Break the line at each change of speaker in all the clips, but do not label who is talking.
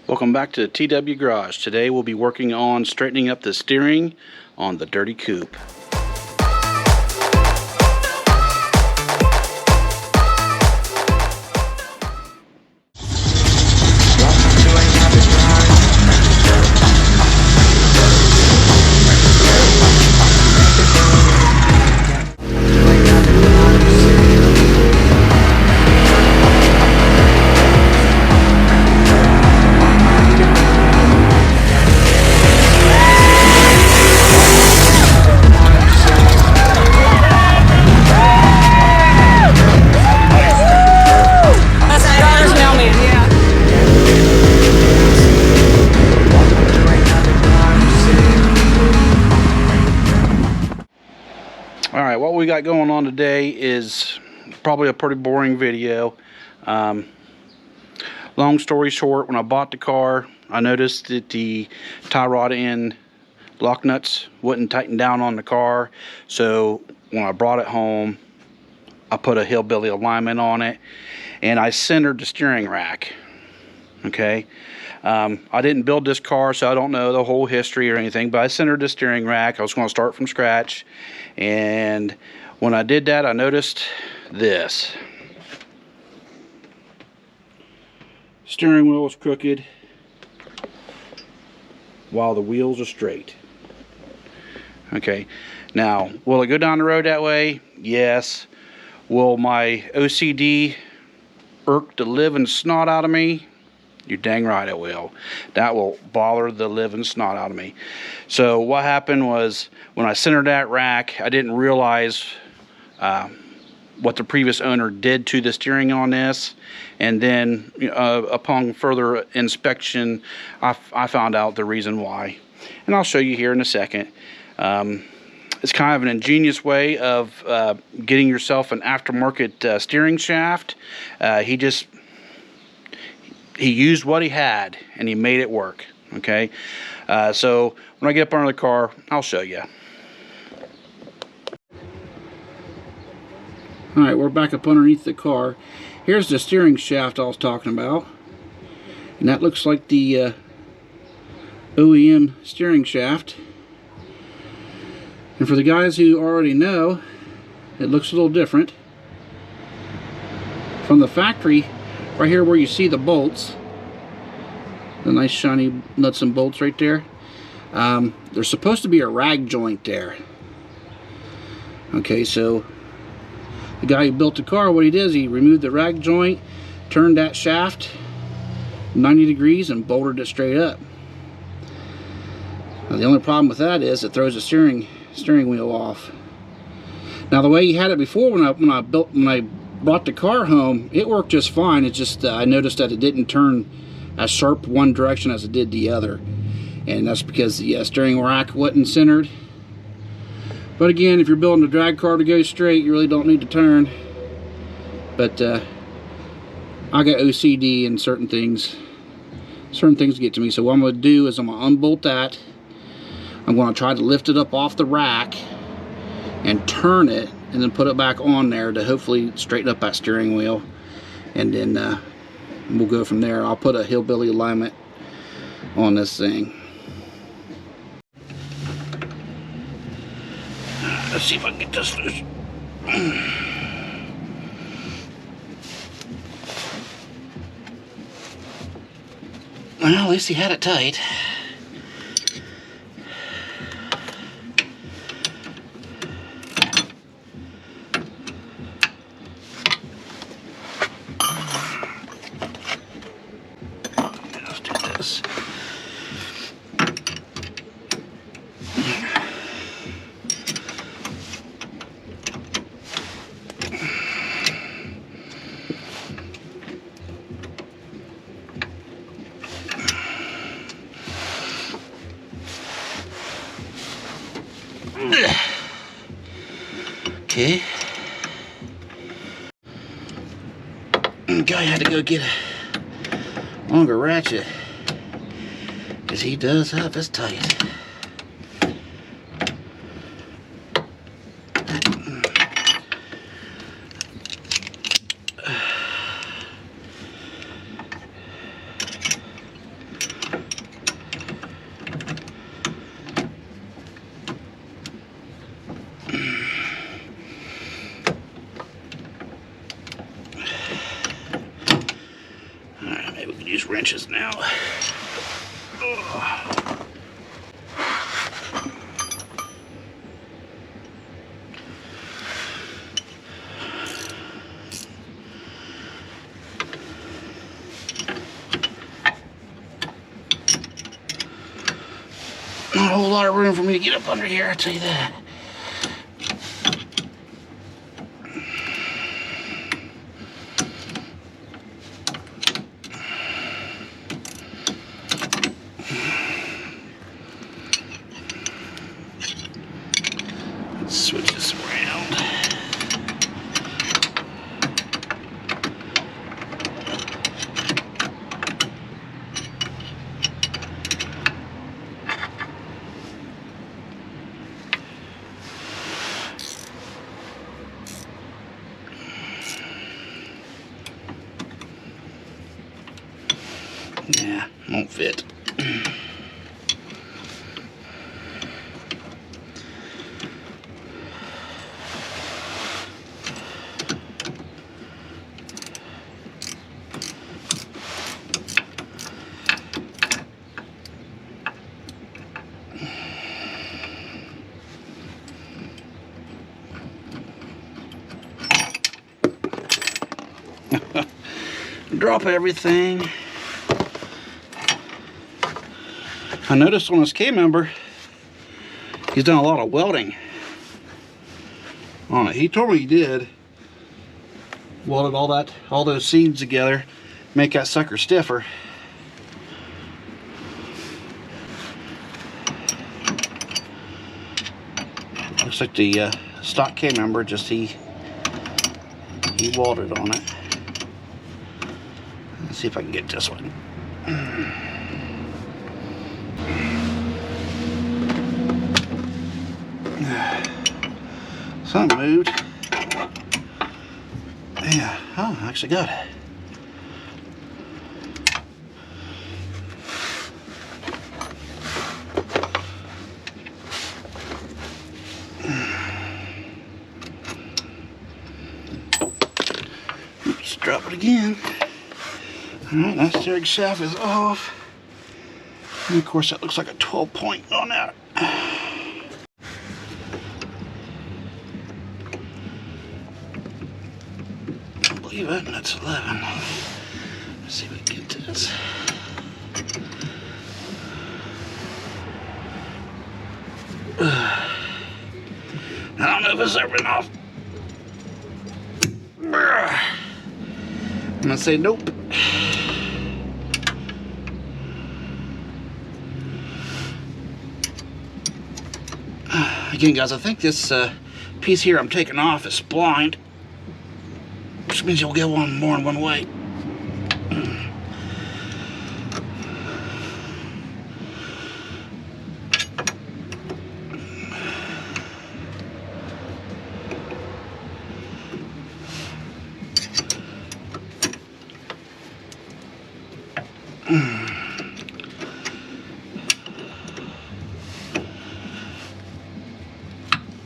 Welcome back to TW Garage. Today we'll be working on straightening up the steering on the Dirty Coupe. Alright, what we got going on today is probably a pretty boring video. Long story short, when I bought the car, I noticed that the tie rod and lock nuts wouldn't tighten down on the car. So when I brought it home, I put a hillbilly alignment on it and I centered the steering rack. Okay, I didn't build this car, so I don't know the whole history or anything, but I centered the steering rack. I was going to start from scratch, and when I did that, I noticed this. Steering wheel is crooked while the wheels are straight. Okay, now, will it go down the road that way? Yes. Will my OCD irk the living snot out of me? You're dang right it will. That will bother the living snot out of me. So what happened was, when I centered that rack, I didn't realize what the previous owner did to the steering on this. And then upon further inspection, I found out the reason why. And I'll show you here in a second. It's kind of an ingenious way of getting yourself an aftermarket steering shaft. He used what he had and he made it work. Okay, so when I get up under the car, I'll show you. Alright, we're back up underneath the car. Here's the steering shaft I was talking about, and that looks like the OEM steering shaft. And for the guys who already know, it looks a little different. From the factory, right here where you see the bolts, the nice shiny nuts and bolts right there, there's supposed to be a rag joint there. Okay, so the guy who built the car, what he did is he removed the rag joint, turned that shaft 90 degrees and bolted it straight up. Now, the only problem with that is it throws the steering wheel off. Now, the way he had it before, when I brought the car home, it worked just fine. It's just I noticed that it didn't turn as sharp one direction as it did the other, and that's because the steering rack wasn't centered. But again, if you're building a drag car to go straight, you really don't need to turn. But I got OCD and certain things get to me. So what I'm going to do is I'm going to unbolt that. I'm going to try to lift it up off the rack and turn it, and then put it back on there to hopefully straighten up that steering wheel. And then we'll go from there. I'll put a hillbilly alignment on this thing. Let's see if I can get this loose. Well, at least he had it tight. Let's do this. Okay. The guy had to go get a longer ratchet because he does have his tight. use wrenches now. Ugh. Not a whole lot of room for me to get up under here, I'll tell you that. Let's switch this around. Yeah, won't fit. Drop everything. I noticed on this K-member, he's done a lot of welding on it. He told me he did. Welded all those seams together, make that sucker stiffer. Looks like the stock K-member, just he welded on it. Let's see if I can get this one. Something moved. Yeah, oh, I actually got it. Oops, drop it again. Alright, that steering shaft is off. And of course that looks like a 12 point on that. I believe it, and that's 11. Let's see if we can get to this. I don't know if it's ever enough. I'm gonna say nope. Again, guys, I think this piece here I'm taking off is splined, which means you'll get one more in one way.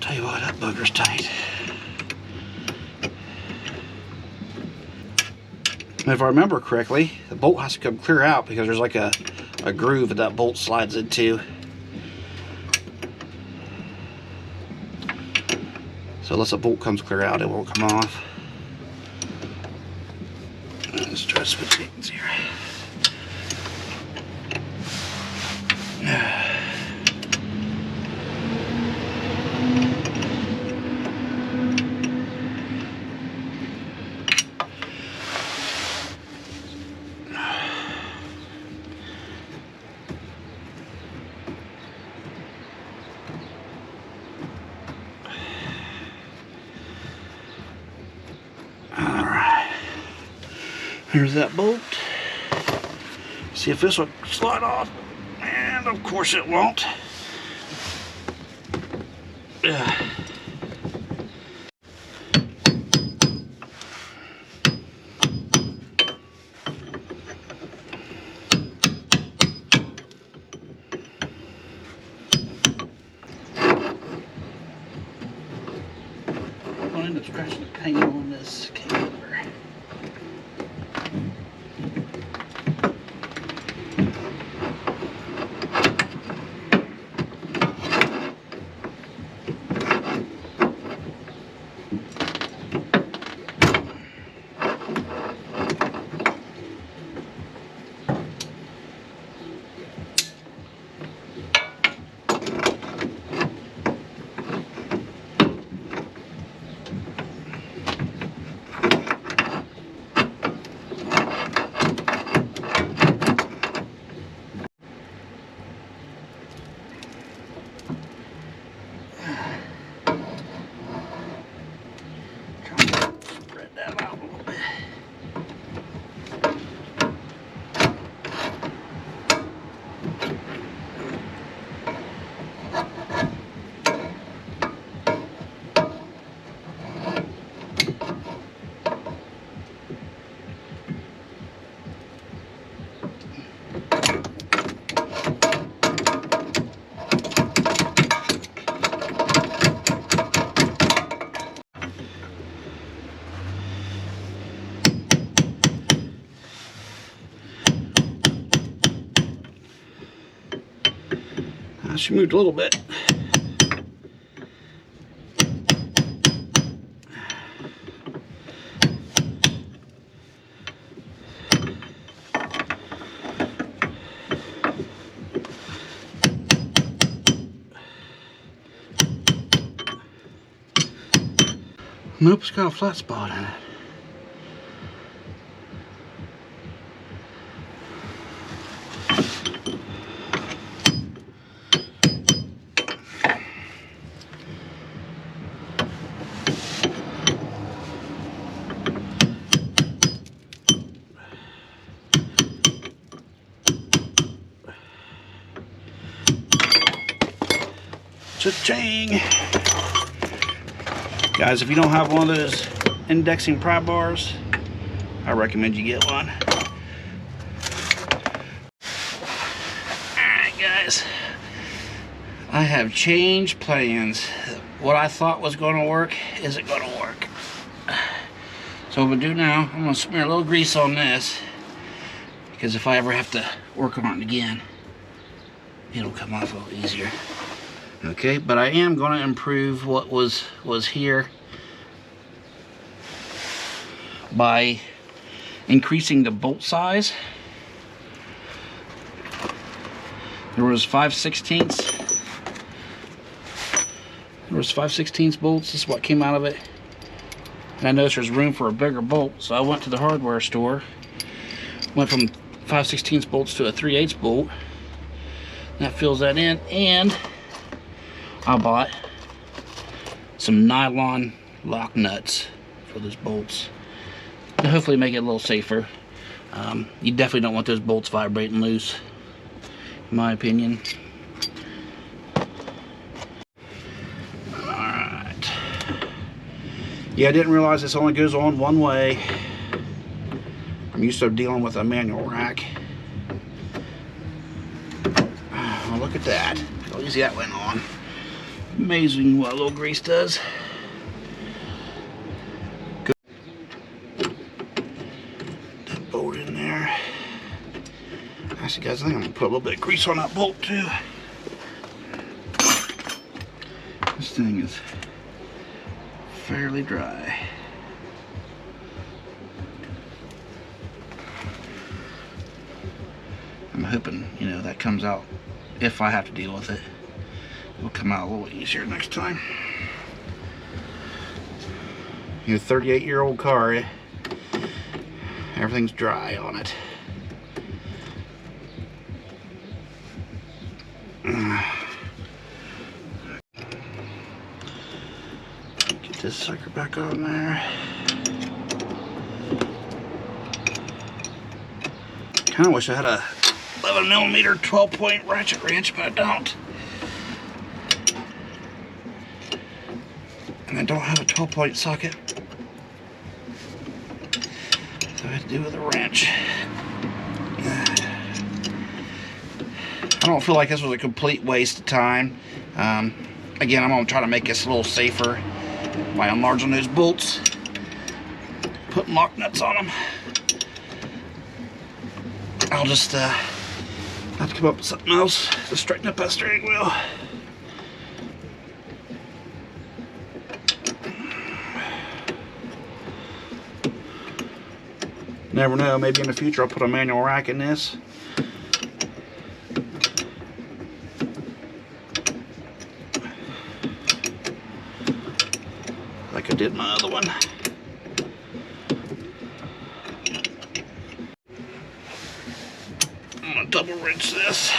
Tell you what, that bugger's tight. And if I remember correctly, the bolt has to come clear out because there's like a groove that bolt slides into. So unless the bolt comes clear out, it won't come off. Let's try to switch things here. Here's that bolt. See if this will slide off. And of course it won't. I'm going to end up scratching the paint on this camera. She moved a little bit. Nope, it's got a flat spot in it. Cha-ching! Guys, if you don't have one of those indexing pry bars, I recommend you get one. Alright guys, I have changed plans. What I thought was going to work isn't going to work. So what I'm going to do now, I'm going to smear a little grease on this, because if I ever have to work on it again, it'll come off a little easier. Okay, but I am going to improve what was here by increasing the bolt size. There was 5/16. There was 5/16 bolts. This is what came out of it. And I noticed there's room for a bigger bolt, so I went to the hardware store. Went from 5/16 bolts to a 3/8 bolt. That fills that in, and I bought some nylon lock nuts for those bolts to hopefully make it a little safer. You definitely don't want those bolts vibrating loose, in my opinion. Alright. Yeah, I didn't realize this only goes on one way. I'm used to dealing with a manual rack. Oh, look at that. How easy that went on. Amazing what a little grease does. Good. That bolt in there. Actually, guys, I think I'm gonna put a little bit of grease on that bolt too. This thing is fairly dry. I'm hoping, you know, that comes out if I have to deal with it. It'll come out a little easier next time. Your 38-year-old car, everything's dry on it. Get this sucker back on there. Kinda wish I had a 11mm 12-point ratchet wrench, but I don't. And I don't have a 12-point socket, so I have to do with a wrench. I don't feel like this was a complete waste of time. Again, I'm going to try to make this a little safer by enlarging those bolts, putting lock nuts on them. I'll just have to come up with something else to straighten up that steering wheel. Never know, maybe in the future I'll put a manual rack in this. Like I did my other one. I'm gonna double wrench this.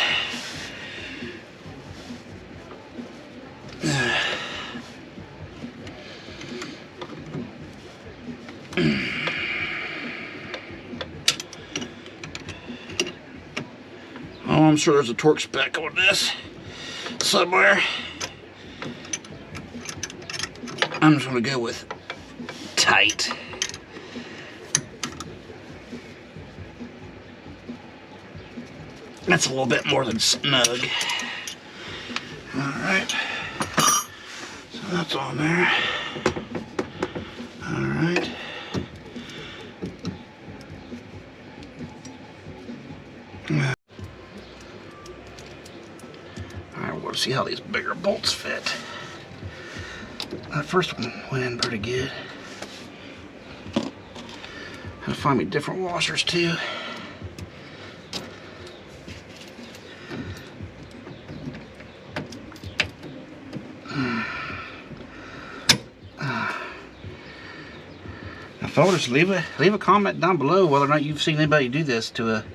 Oh, I'm sure there's a torque spec on this somewhere. I'm just going to go with tight. That's a little bit more than snug. Alright. So that's on there. Alright. see how these bigger bolts fit. That first one went in pretty good. Gotta find me different washers too. Now, fellas, leave a comment down below whether or not you've seen anybody do this to a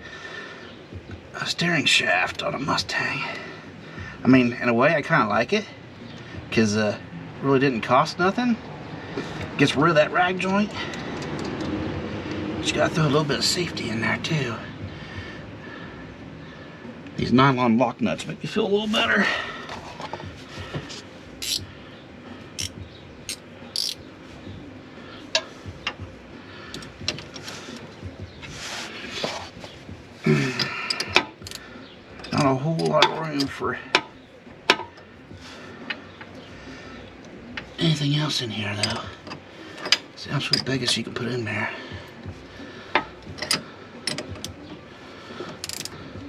steering shaft on a Mustang. I mean, in a way, I kind of like it because it really didn't cost nothing. Gets rid of that rag joint. But you gotta throw a little bit of safety in there too. These nylon lock nuts make me feel a little better. Not a whole lot of room for anything else in here though. It's the absolute biggest you can put in there.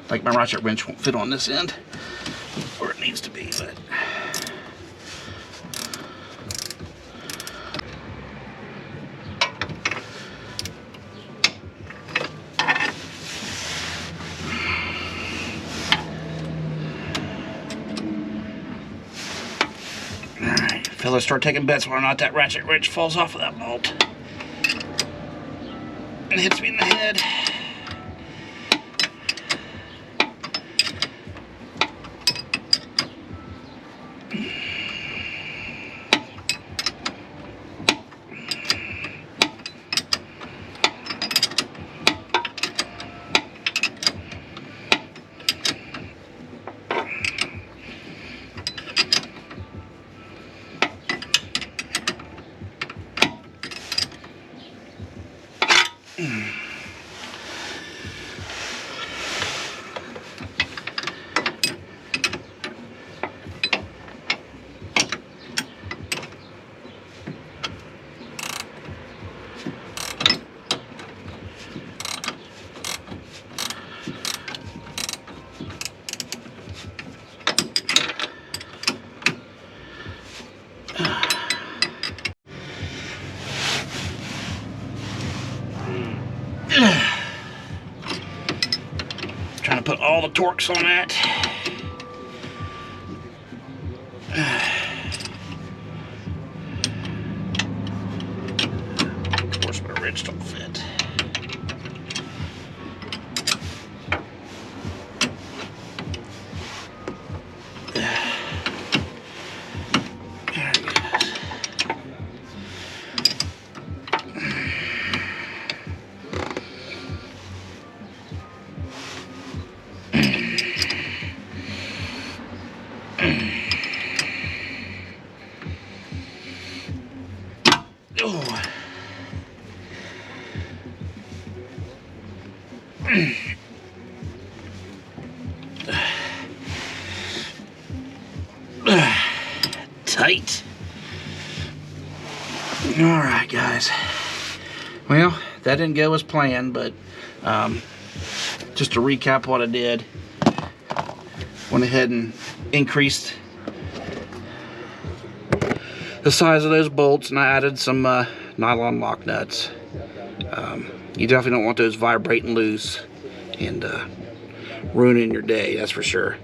Like my ratchet wrench won't fit on this end where it needs to be, but alright, fellas, start taking bets whether or not that ratchet wrench falls off of that bolt and hits me in the head. Trying to put all the torques on that. Of course, my wrench don't fit. There it goes. Oh. Tight. All right, guys. Well, that didn't go as planned, but just to recap what I did, went ahead and increased the size of those bolts, and I added some nylon lock nuts. You definitely don't want those vibrating loose and ruining your day, that's for sure.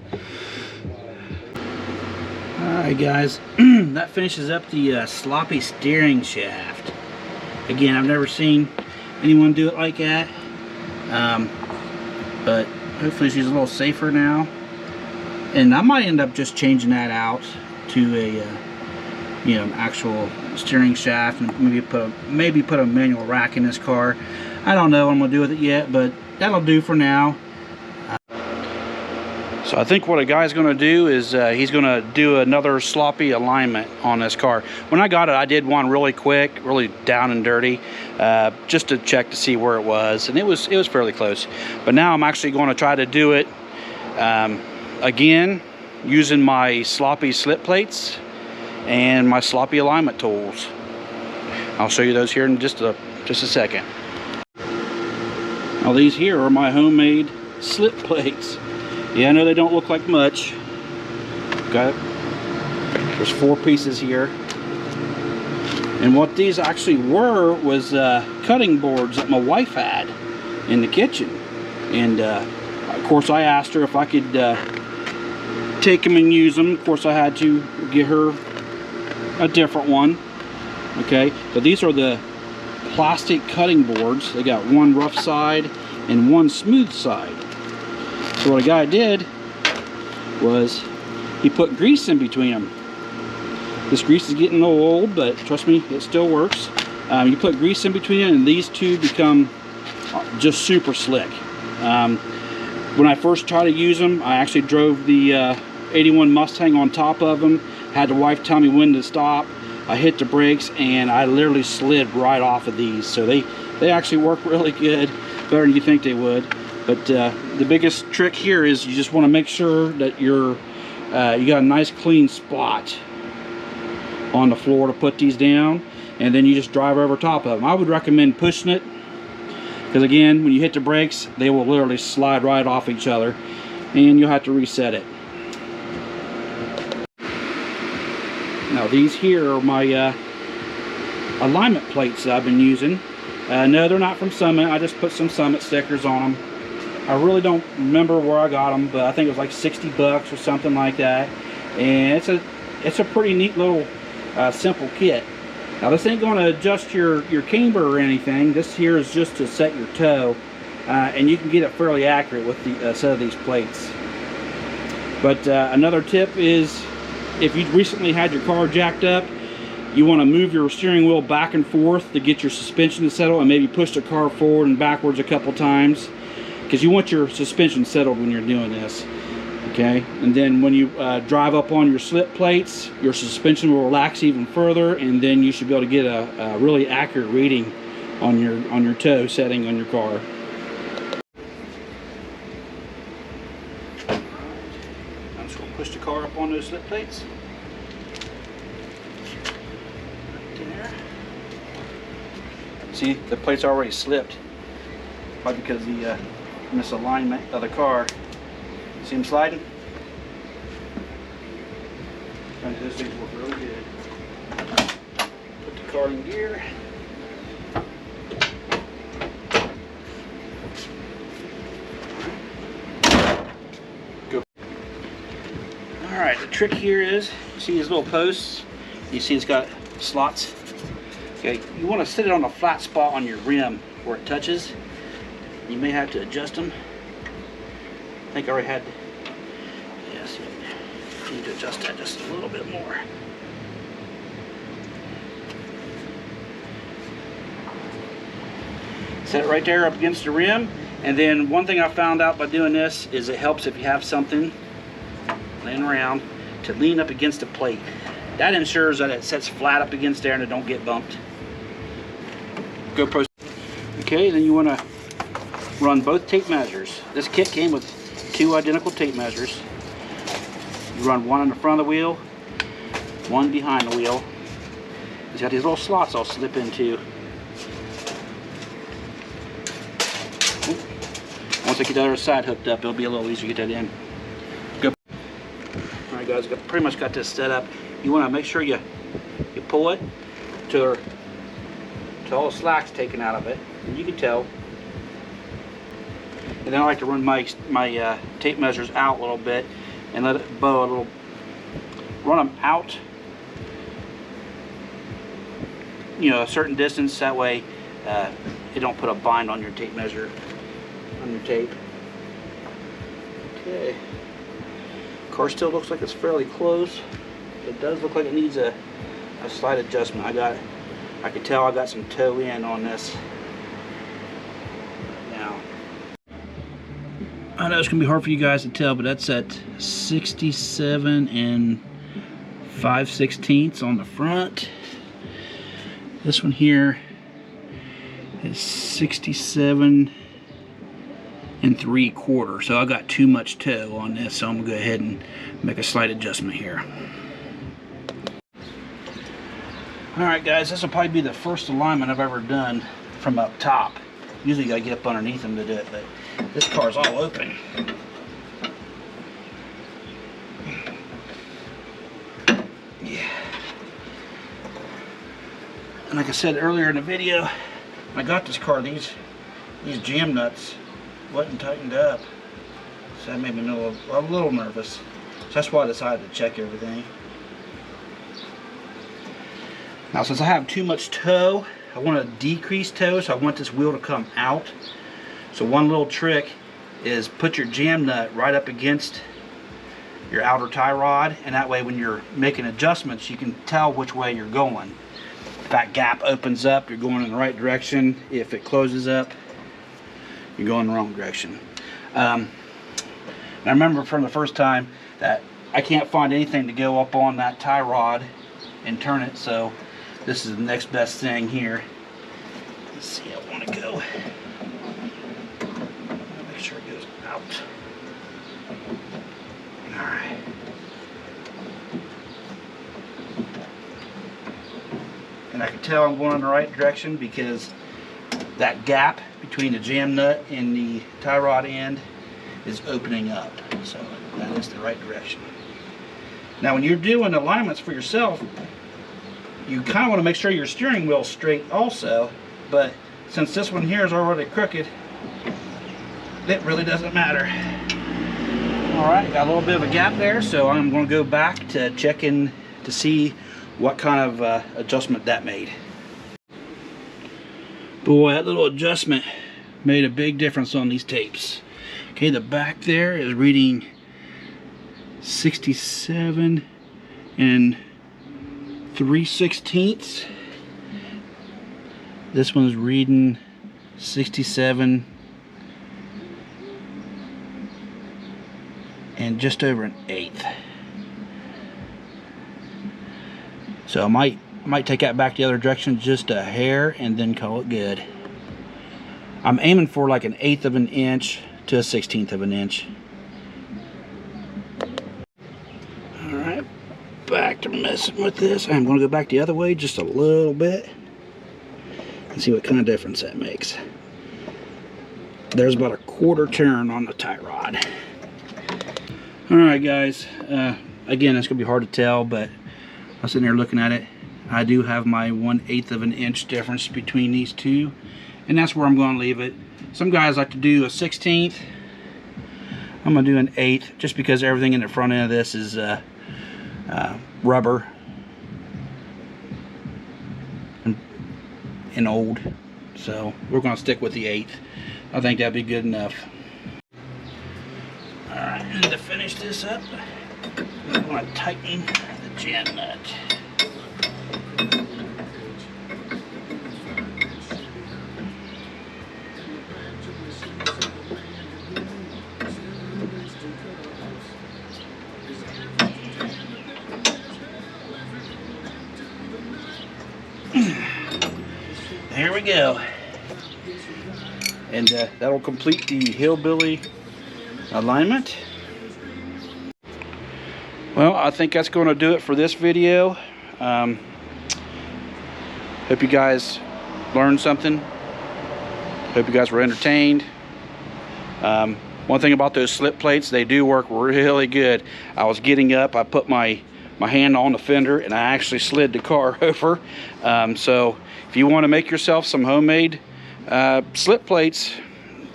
Alright guys, that finishes up the sloppy steering shaft. Again, I've never seen anyone do it like that, but hopefully she's a little safer now. And I might end up just changing that out to a you know, an actual steering shaft, and maybe put a manual rack in this car. I don't know what I'm gonna do with it yet, but that'll do for now. So I think what a guy's gonna do is he's gonna do another sloppy alignment on this car. When I got it, I did one really quick, really down and dirty, just to check to see where it was, and it was fairly close. But now I'm actually going to try to do it again using my sloppy slip plates and my sloppy alignment tools. I'll show you those here in just a second. Now these here are my homemade slip plates. Yeah, I know they don't look like much, Got it. There's 4 pieces here. And what these actually were was cutting boards that my wife had in the kitchen. And of course I asked her if I could take them and use them. Of course I had to get her a different one. Okay, but these are the plastic cutting boards. They got one rough side and one smooth side. So what a guy did was he put grease in between them. This grease is getting a little old, but trust me, it still works. You put grease in between it and these two become just super slick. When I first tried to use them, I actually drove the 81 Mustang on top of them. Had the wife tell me when to stop. I hit the brakes and I literally slid right off of these. So they actually work really good, better than you think they would. But the biggest trick here is you just want to make sure that you got a nice clean spot on the floor to put these down, and then you just drive over top of them. I would recommend pushing it, because again, when you hit the brakes, they will literally slide right off each other, and you'll have to reset it. Now these here are my alignment plates that I've been using. No, they're not from Summit. I just put some Summit stickers on them. I really don't remember where I got them, but I think it was like 60 bucks or something like that. And it's a pretty neat little simple kit. Now this ain't going to adjust your camber or anything. This here is just to set your toe, and you can get it fairly accurate with the set of these plates. But another tip is, if you recently had your car jacked up, you want to move your steering wheel back and forth to get your suspension to settle, and maybe push the car forward and backwards a couple times, because you want your suspension settled when you're doing this. Okay, and then when you drive up on your slip plates, your suspension will relax even further, and then you should be able to get a really accurate reading on your toe setting on your car. I'm just going to push the car up on those slip plates. Right there. See, the plate's already slipped, probably because of the misalignment of the car. See them sliding? Those things work really good. Put the car in gear. Go. Alright, the trick here is, you see these little posts? You see it's got slots? Okay, you want to sit it on a flat spot on your rim where it touches. You may have to adjust them. I think I already had, yes, you need to adjust that just a little bit more. Set it right there up against the rim, and then one thing I found out by doing this is it helps if you have something laying around to lean up against the plate. That ensures that it sets flat up against there and it don't get bumped. GoPro. Okay, then you want to run both tape measures. This kit came with 2 identical tape measures. You run one on the front of the wheel, one behind the wheel. It's got these little slots I'll slip into. Once I get the other side hooked up, it'll be a little easier to get that in. Go. Alright guys, pretty much got this set up. You want to make sure you pull it till all the slack's taken out of it. And you can tell. And then I like to run my tape measures out a little bit and let it bow a little. Run them out, a certain distance. That way, it don't put a bind on your tape measure on your tape. Okay. Car still looks like it's fairly close. It does look like it needs a slight adjustment. I can tell I got some toe in on this. I know it's going to be hard for you guys to tell, but that's at 67 5/16 on the front. This one here is 67 3/4. So I got too much toe on this, so I'm going to go ahead and make a slight adjustment here. Alright guys, this will probably be the first alignment I've ever done from up top. Usually you got to get up underneath them to do it, but this car's all open. And like I said earlier in the video, when I got this car, these jam nuts wasn't tightened up. So that made me a little nervous. So that's why I decided to check everything. Now since I have too much toe, I want to decrease toe, so I want this wheel to come out. So one little trick is put your jam nut right up against your outer tie rod, and that way when you're making adjustments you can tell which way you're going. If that gap opens up, you're going in the right direction. If it closes up, you're going the wrong direction. I remember from the first time that I can't find anything to go up on that tie rod and turn it, so this is the next best thing here. Let's see, I want to go. Make sure it goes out. Alright. And I can tell I'm going in the right direction because that gap between the jam nut and the tie rod end is opening up. So that is the right direction. Now when you're doing alignments for yourself, you kind of want to make sure your steering wheel's straight also, but since this one here is already crooked, it really doesn't matter. Alright, got a little bit of a gap there, so I'm going to go back to check in to see what kind of adjustment that made. Boy, that little adjustment made a big difference on these tapes. Okay, the back there is reading 67 and 3/16. This one's reading 67 and just over an eighth. So I might take that back the other direction just a hair and then call it good. I'm aiming for like an 1/8 of an inch to a 1/16 of an inch. Alright, back to messing with this. I'm going to go back the other way just a little bit and see what kind of difference that makes. There's about a 1/4 turn on the tie rod. Alright guys, again it's going to be hard to tell, but I'm sitting there looking at it. I do have my 1/8 of an inch difference between these two, and that's where I'm going to leave it. Some guys like to do a 1/16. I'm going to do an 1/8 just because everything in the front end of this is rubber and old, so we're going to stick with the 1/8. I think that'd be good enough. Alright, and to finish this up, I'm going to tighten the jam nut. There we go. And that'll complete the hillbilly alignment. Well, I think that's going to do it for this video. Hope you guys learned something. Hope you guys were entertained. One thing about those slip plates, they do work really good. I was getting up, I put my hand on the fender and I actually slid the car over. So if you want to make yourself some homemade slip plates,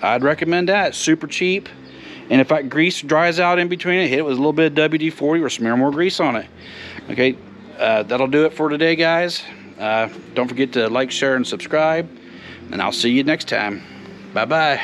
I'd recommend that. It's super cheap, and if that grease dries out in between it, hit it with a little bit of WD-40 or smear more grease on it. Okay, that'll do it for today guys. Don't forget to like, share, and subscribe, and I'll see you next time. Bye bye.